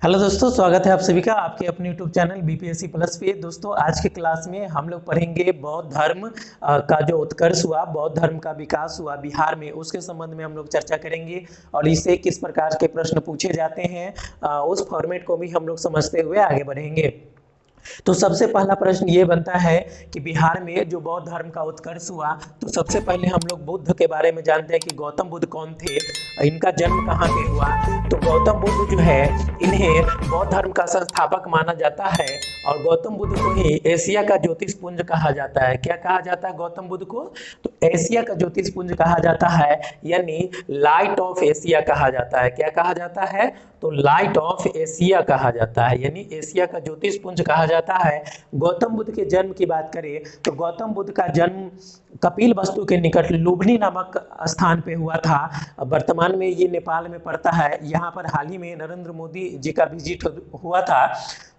Hello दोस्तों, स्वागत है आप सभी का आपके अपने यूट्यूब चैनल बीपीएससी प्लस पे। दोस्तों, आज के क्लास में हम लोग पढ़ेंगे बौद्ध धर्म का जो उत्कर्ष हुआ, बौद्ध धर्म का विकास हुआ बिहार में, उसके संबंध में हम लोग चर्चा करेंगे और इससे किस प्रकार के प्रश्न पूछे जाते हैं उस फॉर्मेट को भी हम लोग समझते हुए आगे बढ़ेंगे। तो सबसे पहला प्रश्न ये बनता है कि बिहार में जो बौद्ध धर्म का उत्कर्ष हुआ, तो सबसे पहले हम लोग बुद्ध के बारे में जानते हैं कि गौतम बुद्ध कौन थे, इनका जन्म कहाँ पे हुआ। तो गौतम बुद्ध जो है, इन्हें बौद्ध धर्म का संस्थापक माना जाता है और गौतम बुद्ध को ही एशिया का ज्योतिषपुंज कहा जाता है। क्या कहा जाता है गौतम बुद्ध को? तो एशिया का ज्योतिषपुंज कहा जाता है, यानी लाइट ऑफ एशिया कहा जाता है। क्या कहा जाता है? तो लाइट ऑफ एशिया कहा जाता है, यानी एशिया का ज्योतिषपुंज कहा जाता है। गौतम बुद्ध के जन्म की बात करें तो गौतम बुद्ध का जन्म कपिल वस्तु के निकट लुम्बिनी नामक स्थान पे हुआ था। वर्तमान में ये नेपाल में पड़ता है। यहाँ पर हाल ही में नरेंद्र मोदी जी का विजिट हुआ था।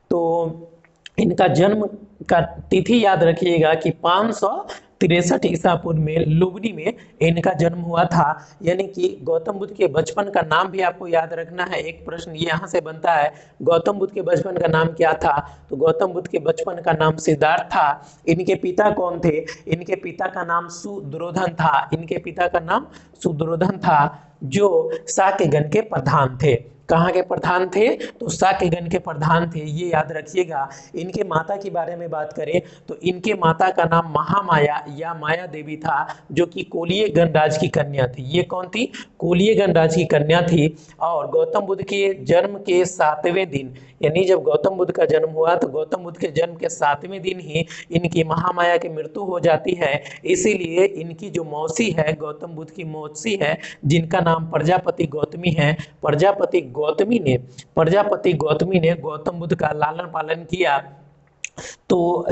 तो इनका जन्म का तिथि याद रखिएगा कि 563 ईसा पूर्व में लुम्बिनी में इनका जन्म हुआ था। यानी कि गौतम बुद्ध के बचपन का नाम भी आपको याद रखना है। एक प्रश्न यहाँ से बनता है, गौतम बुद्ध के बचपन का नाम क्या था? तो गौतम बुद्ध के बचपन का नाम सिद्धार्थ था। इनके पिता कौन थे? इनके पिता का नाम सुद्रोधन था। इनके पिता का नाम सुद्रोधन था, जो साक्यगण के प्रधान थे। कहाँ के प्रधान थे? तो साक्यगण के प्रधान थे, ये याद रखिएगा। इनके माता के बारे में बात करें तो इनके माता का नाम महामाया या माया देवी था, जो कि कोलिय गणराज की कन्या थी। ये कौन थी? कोलिय गणराज की कन्या थी। और गौतम बुद्ध के जन्म के 7वें दिन, यानी जब गौतम बुद्ध का जन्म हुआ तो गौतम बुद्ध के जन्म के 7वें दिन ही इनकी महामाया की मृत्यु हो जाती है। इसीलिए इनकी जो मौसी है, गौतम बुद्ध की मौसी है, जिनका नाम प्रजापति गौतमी है, प्रजापति गौतमी ने गौतम बुद्ध का लालन पालन किया। तो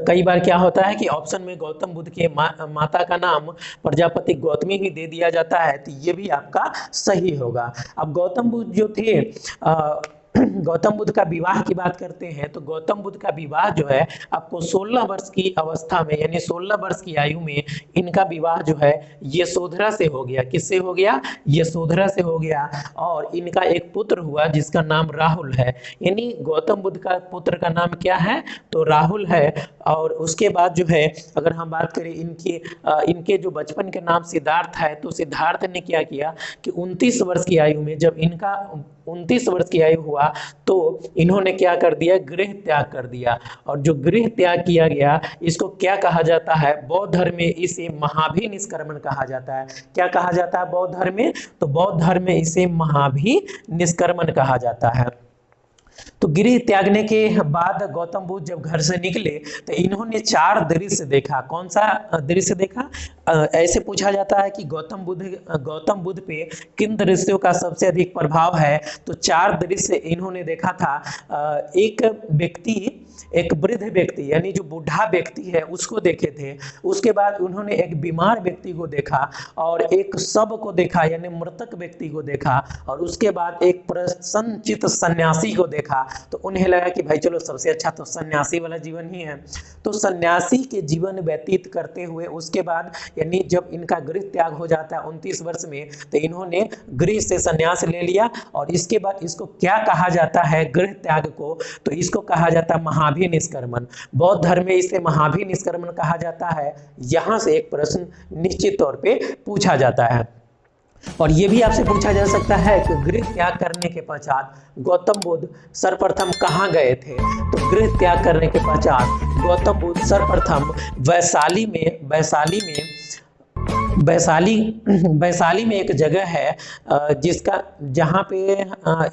कई बार क्या होता है कि ऑप्शन में गौतम बुद्ध के माता का नाम प्रजापति गौतमी ही दे दिया जाता है, तो ये भी आपका सही होगा। अब गौतम बुद्ध जो थे, गौतम बुद्ध का विवाह की बात करते हैं तो गौतम बुद्ध का विवाह जो है आपको 16 वर्ष की अवस्था में, यानी 16 वर्ष की आयु में इनका विवाह जो है यशोधरा से हो गया। किससे हो गया? यशोधरा से हो गया। और इनका एक पुत्र हुआ जिसका नाम राहुल है। यानी गौतम बुद्ध का पुत्र का नाम क्या है? तो राहुल है। और उसके बाद जो है, अगर हम बात करें इनके जो बचपन के नाम सिद्धार्थ है, तो सिद्धार्थ ने क्या किया कि 29 वर्ष की आयु में, जब इनका 29 वर्ष की आयु हुआ तो इन्होंने क्या कर दिया? गृह त्याग कर दिया। और जो गृह त्याग किया गया, इसको क्या कहा जाता है? बौद्ध धर्म में इसे महाभी निष्क्रमण कहा जाता है। क्या कहा जाता है बौद्ध धर्म में? तो बौद्ध धर्म में इसे महाभी निष्क्रमण कहा जाता है। तो गृह त्यागने के बाद गौतम बुद्ध जब घर से निकले तो इन्होंने 4 दृश्य देखा। कौन सा दृश्य देखा? ऐसे पूछा जाता है कि गौतम बुद्ध पे किन दृश्यों का सबसे अधिक प्रभाव है? तो 4 दृश्य इन्होंने देखा था। एक वृद्ध व्यक्ति, यानी जो बूढ़ा व्यक्ति है, उसको देखे थे। उसके बाद उन्होंने एक बीमार व्यक्ति को देखा और एक शव को देखा, यानी मृतक व्यक्ति को देखा। और उसके बाद एक प्रसन्नचित्त सन्यासी को देखा। तो उन्हें लगा कि भाई चलो, सबसे अच्छा तो सन्यासी वाला जीवन ही है। तो सन्यासी के जीवन व्यतीत करते हुए उसके बाद, यानी जब इनका गृह त्याग हो जाता है 29 वर्ष में, तो इन्होंने गृह से सन्यास ले लिया। और इसके बाद इसको क्या कहा जाता है गृह त्याग को? तो इसको कहा जाता है महाभी निष्क्रमण। बौद्ध धर्म में इसे महाभी निष्क्रमण कहा जाता है। यहां से एक प्रश्न निश्चित तौर पे पूछा जाता है। और ये भी आपसे पूछा जा सकता है कि गृह त्याग करने के पश्चात गौतम बुद्ध सर्वप्रथम कहाँ गए थे? तो गृह त्याग करने के पश्चात गौतम बुद्ध सर्वप्रथम वैशाली में एक जगह है जिसका, जहाँ पे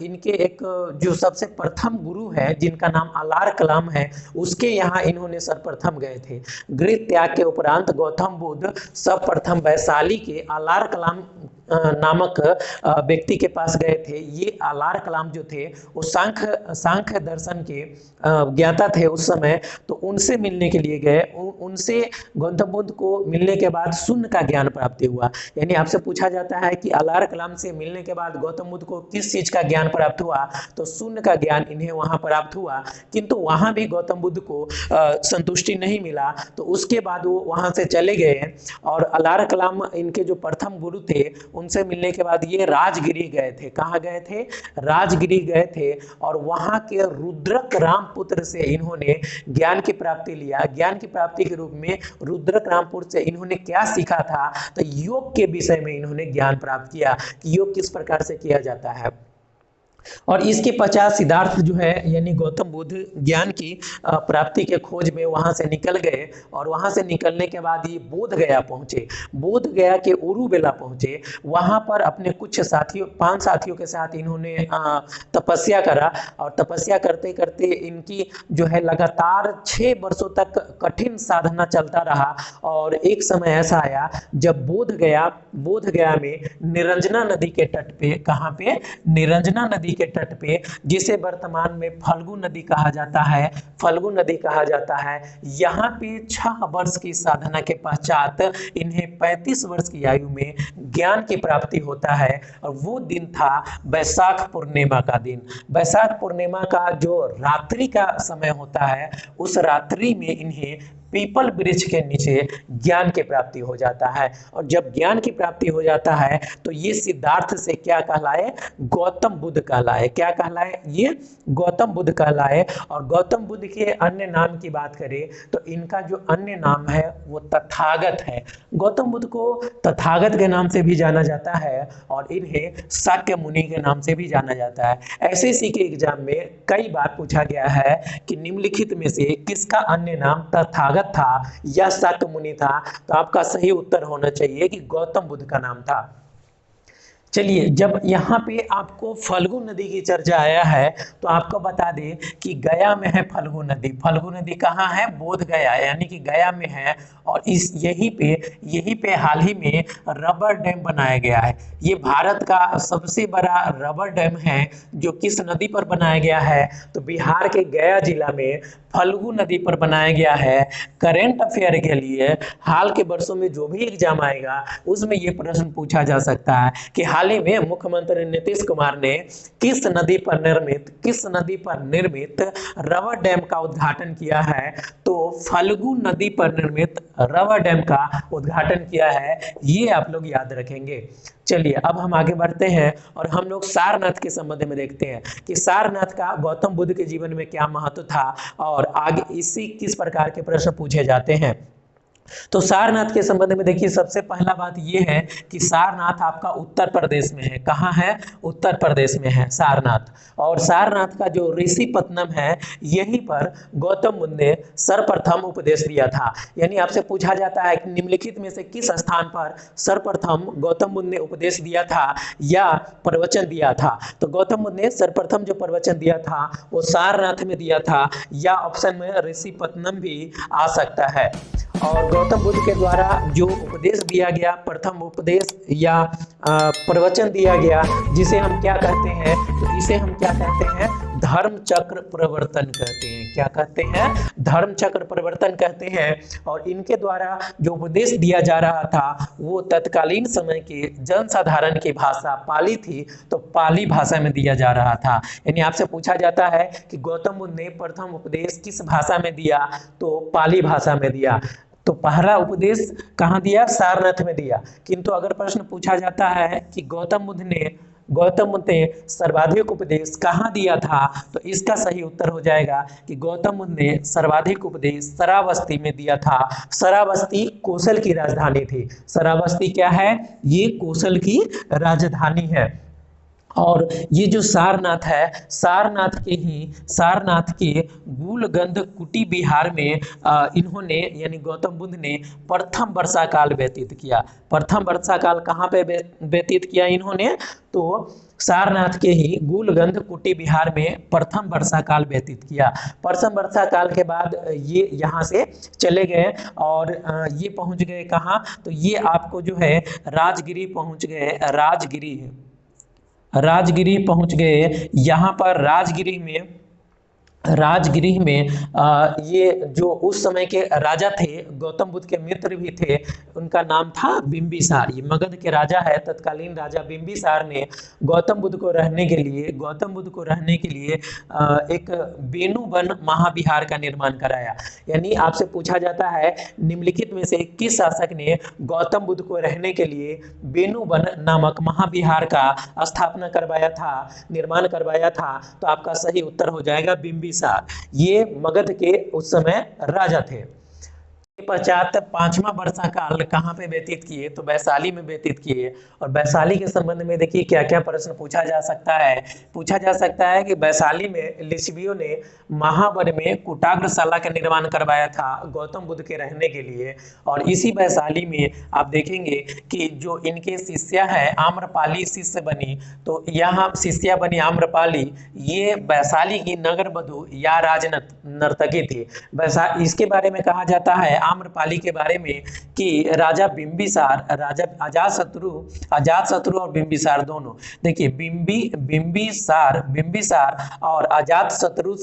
इनके एक जो सबसे प्रथम गुरु है जिनका नाम अलार कलाम है, उसके यहाँ इन्होंने सर्वप्रथम गए थे। गृह त्याग के उपरांत गौतम बुद्ध सर्वप्रथम वैशाली के अलार कलाम नामक व्यक्ति के पास गए थे। ये अलार कलाम जो थे वो सांख्य दर्शन के ज्ञाता थे उस समय। तो उनसे मिलने के लिए गए। उनसे गौतम बुद्ध को मिलने के बाद शून्य का ज्ञान प्राप्ति हुआ। यानी आपसे पूछा जाता है कि अलार कलाम से मिलने के बाद गौतम बुद्ध को किस चीज का ज्ञान प्राप्त हुआ? तो शून्य का ज्ञान इन्हें वहां प्राप्त हुआ। किंतु वहां भी गौतम बुद्ध को संतुष्टि नहीं मिला। तो उसके बाद वो वहां से चले गए और अलार कलाम इनके जो प्रथम गुरु थे उनसे मिलने के बाद ये राजगिरी गए थे। कहाँ गए थे? राजगिरी गए थे और वहां के रुद्रक रामपुत्र से इन्होंने ज्ञान की प्राप्ति लिया। ज्ञान की प्राप्ति के रूप में रुद्रक रामपुर से इन्होंने क्या सीखा था? तो योग के विषय में इन्होंने ज्ञान प्राप्त किया कि योग किस प्रकार से किया जाता है। और इसके पश्चात सिद्धार्थ जो है यानी गौतम बुद्ध ज्ञान की प्राप्ति के खोज में वहां से निकल गए और वहां से निकलने के बाद ये बोध गया पहुंचे। बोध गया के उरुबेला पहुंचे। वहां पर अपने कुछ साथियों 5 साथियों के साथ इन्होंने तपस्या करा और तपस्या करते करते इनकी जो है लगातार 6 वर्षों तक कठिन साधना चलता रहा और एक समय ऐसा आया जब बोध गया में निरंजना नदी के तट पे, कहाँ पे? निरंजना नदी के तट पे, जिसे वर्तमान में फल्गु नदी कहा जाता है, फल्गु नदी कहा जाता है। यहाँ पे 6 वर्ष की साधना के पश्चात इन्हें 35 वर्ष की आयु में ज्ञान की प्राप्ति होता है और वो दिन था वैशाख पूर्णिमा का दिन। वैशाख पूर्णिमा का जो रात्रि का समय होता है उस रात्रि में इन्हें पीपल वृक्ष के नीचे ज्ञान की प्राप्ति हो जाता है और जब ज्ञान की प्राप्ति हो जाता है तो ये सिद्धार्थ से क्या कहलाए? गौतम बुद्ध कहलाए। क्या कहलाए? ये गौतम बुद्ध कहलाए। और गौतम बुद्ध के अन्य नाम की बात करें तो इनका जो अन्य नाम है वो तथागत है। गौतम बुद्ध को तथागत के नाम से भी जाना जाता है और इन्हें शाक्य मुनि के नाम से भी जाना जाता है। ऐसे सी के एग्जाम में कई बार पूछा गया है कि निम्नलिखित में से किसका अन्य नाम तथागत था या शाक्य मुनि था? तो आपका सही उत्तर होना चाहिए कि गौतम बुद्ध का नाम था। चलिए, जब यहाँ पे आपको फल्गु नदी की चर्चा आया है तो आपको बता दें कि गया में है फल्गु नदी। फल्गु नदी कहाँ है? बोध गया, यानी कि गया में है। और इस यहीं पे हाल ही में रबर डैम बनाया गया है। ये भारत का सबसे बड़ा रबर डैम है जो किस नदी पर बनाया गया है? तो बिहार के गया जिला में फल्गु नदी पर बनाया गया है। करेंट अफेयर के लिए हाल के वर्षों में जो भी एग्जाम आएगा उसमें ये प्रश्न पूछा जा सकता है कि हाल ही में मुख्यमंत्री नीतीश कुमार ने किस नदी पर निर्मित रबर डैम का उद्घाटन किया है? तो फल्गु नदी पर निर्मित रबर डैम का उद्घाटन किया है। ये आप लोग याद रखेंगे। चलिए, अब हम आगे बढ़ते हैं और हम लोग सारनाथ के संबंध में देखते हैं कि सारनाथ का गौतम बुद्ध के जीवन में क्या महत्व था और आगे इसी किस प्रकार के प्रश्न पूछे जाते हैं। तो सारनाथ के संबंध में देखिए, सबसे पहला बात यह है कि सारनाथ आपका उत्तर प्रदेश में है। कहाँ है? उत्तर प्रदेश में है सारनाथ। और सारनाथ का जो ऋषिपत्तनम है यहीं पर गौतम बुद्ध ने सर्वप्रथम उपदेश दिया था। यानी आपसे पूछा जाता है कि निम्नलिखित में से किस स्थान पर सर्वप्रथम गौतम बुद्ध ने उपदेश दिया था या प्रवचन दिया था? तो गौतम बुद्ध ने सर्वप्रथम जो प्रवचन दिया था वो सारनाथ में दिया था, या ऑप्शन में ऋषिपत्तनम भी आ सकता है। और गौतम बुद्ध के द्वारा जो उपदेश दिया गया, प्रथम उपदेश या प्रवचन दिया गया, जिसे हम क्या कहते हैं? तो इसे हम क्या कहते हैं? धर्म चक्र प्रवर्तन कहते हैं। क्या कहते हैं? धर्म चक्र प्रवर्तन कहते हैं। और इनके द्वारा जो उपदेश दिया जा रहा था वो तत्कालीन समय के जनसाधारण की भाषा पाली थी, तो पाली भाषा में दिया जा रहा था। यानी आपसे पूछा जाता है कि गौतम बुद्ध ने प्रथम उपदेश किस भाषा में दिया? तो पाली भाषा में दिया। तो पहला उपदेश कहाँ दिया? सारनाथ में दिया। किंतु अगर प्रश्न पूछा जाता है कि गौतम बुद्ध ने सर्वाधिक उपदेश कहाँ दिया था? तो इसका सही उत्तर हो जाएगा कि गौतम बुद्ध ने सर्वाधिक उपदेश श्रावस्ती में दिया था। श्रावस्ती कौशल की राजधानी थी। श्रावस्ती क्या है? ये कौशल की राजधानी है। और ये जो सारनाथ है, सारनाथ के गूलगंध कुटी बिहार में इन्होंने यानी गौतम बुद्ध ने प्रथम वर्षा काल व्यतीत किया। प्रथम वर्षा काल कहाँ पे व्यतीत किया इन्होंने? तो सारनाथ के ही गूलगंध कुटी बिहार में प्रथम वर्षा काल व्यतीत किया। प्रथम वर्षा काल के बाद ये यहाँ से चले गए और ये पहुँच गए कहाँ? तो ये आपको जो है राजगिरी पहुँच गए। राजगिरी पहुंच गए। यहाँ पर राजगिरी में राजगृह में ये जो उस समय के राजा थे, गौतम बुद्ध के मित्र भी थे, उनका नाम था बिंबिसार। ये मगध के राजा है, तत्कालीन राजा बिंबिसार ने गौतम बुद्ध को रहने के लिए एक बेनुवन महाविहार का निर्माण कराया। यानी आपसे पूछा जाता है निम्नलिखित में से किस शासक ने गौतम बुद्ध को रहने के लिए बेनुवन नामक महाविहार का स्थापना करवाया था, निर्माण करवाया था? तो आपका सही उत्तर हो जाएगा बिंबिसार। ये मगध के उस समय राजा थे। पश्चात पांचवा वर्षा काल कहाँ पे व्यतीत किए? तो वैशाली में व्यतीत किए। और वैशाली के संबंध में देखिए क्या क्या प्रश्न पूछा जा सकता है। पूछा जा सकता है कि वैशाली में लिच्छवियों ने महावन में कुटाग्रशाला का निर्माण करवाया था गौतम बुद्ध के रहने के लिए। और इसी वैशाली में आप देखेंगे कि जो इनके शिष्या है आम्रपाली शिष्य बनी, तो यहाँ शिष्या बनी आम्रपाली, ये वैशाली की नगर वधु या राज नर्तकी थी। इसके बारे में कहा जाता है आम्रपाली के बारे में कि राजा बिंबिसार, राजा अजातशत्रु और बिंबिसार दोनों, देखिए बिंबिसार और अजातशत्रु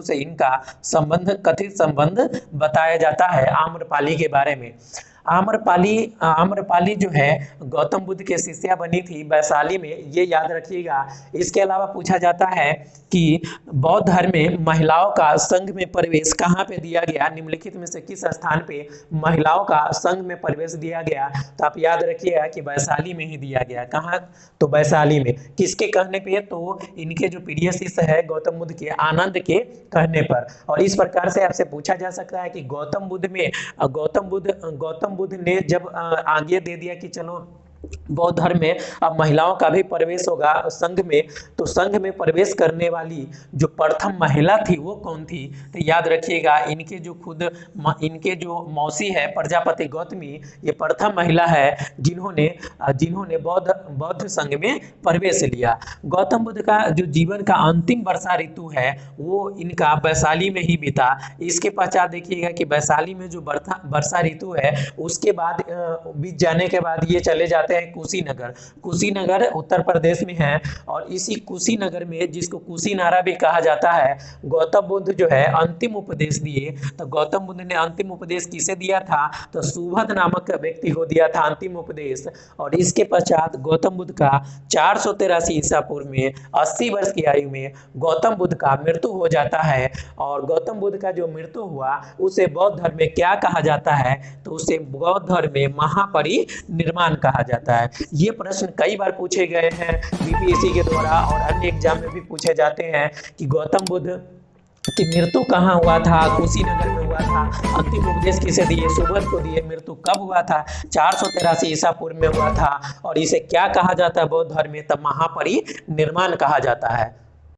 से इनका संबंध, कथित संबंध बताया जाता है आम्रपाली के बारे में। आम्रपाली जो है गौतम बुद्ध के शिष्या बनी थी वैशाली में, ये याद रखिएगा। इसके अलावा पूछा जाता है कि बौद्ध धर्म में महिलाओं का संघ में प्रवेश कहाँ पे दिया गया? निम्नलिखित में से किस स्थान पे महिलाओं का संघ में प्रवेश दिया गया? तो आप याद रखिएगा कि वैशाली में ही दिया गया। कहाँ? तो वैशाली में। किसके कहने पे? तो इनके जो प्रिय शिष्य है गौतम बुद्ध के, आनंद के कहने पर। और इस प्रकार से आपसे पूछा जा सकता है कि गौतम बुद्ध ने जब आज्ञा दे दिया कि चलो बौद्ध धर्म में अब महिलाओं का भी प्रवेश होगा संघ में, तो संघ में प्रवेश करने वाली जो प्रथम महिला थी वो कौन थी? तो याद रखिएगा इनके जो मौसी है प्रजापति गौतमी, ये प्रथम महिला है जिन्होंने बौद्ध संघ में प्रवेश लिया। गौतम बुद्ध का जो जीवन का अंतिम वर्षा ऋतु है वो इनका वैशाली में ही बीता। इसके पश्चात देखिएगा कि वैशाली में जो वर्षा ऋतु है उसके बाद बीत जाने के बाद ये चले जाते हैं कुशीनगर उत्तर प्रदेश में है। और इसी कुशीनगर में, जिसको कुशीनारा भी कहा जाता है, गौतम बुद्ध जो है अंतिम उपदेश दिए। तो गौतम बुद्ध ने अंतिम उपदेश किसे दिया था? तो सुभद नामक व्यक्ति को दिया था अंतिम उपदेश। और इसके पश्चात गौतम बुद्ध का 483 ईसा पूर्व में 80 वर्ष की आयु में गौतम बुद्ध का मृत्यु हो जाता है। और गौतम बुद्ध का जो मृत्यु हुआ उसे बौद्ध धर्म में क्या कहा जाता है? तो उसे बौद्ध धर्म में महापरिनिर्वाण कहा जाता है। ये प्रश्न कई बार पूछे गए हैं बीपीएससी के द्वारा और अन्य एग्जाम में भी पूछे जाते हैं कि गौतम बुद्ध की मृत्यु कहाँ हुआ था? कुशीनगर में हुआ था। अंतिम उपदेश किसे दिए? सुबोध को दिए। मृत्यु कब हुआ था? 483 ईसा पूर्व में हुआ था। और इसे क्या कहा जाता है बौद्ध धर्म में? तब महापरिनिर्वाण कहा जाता है।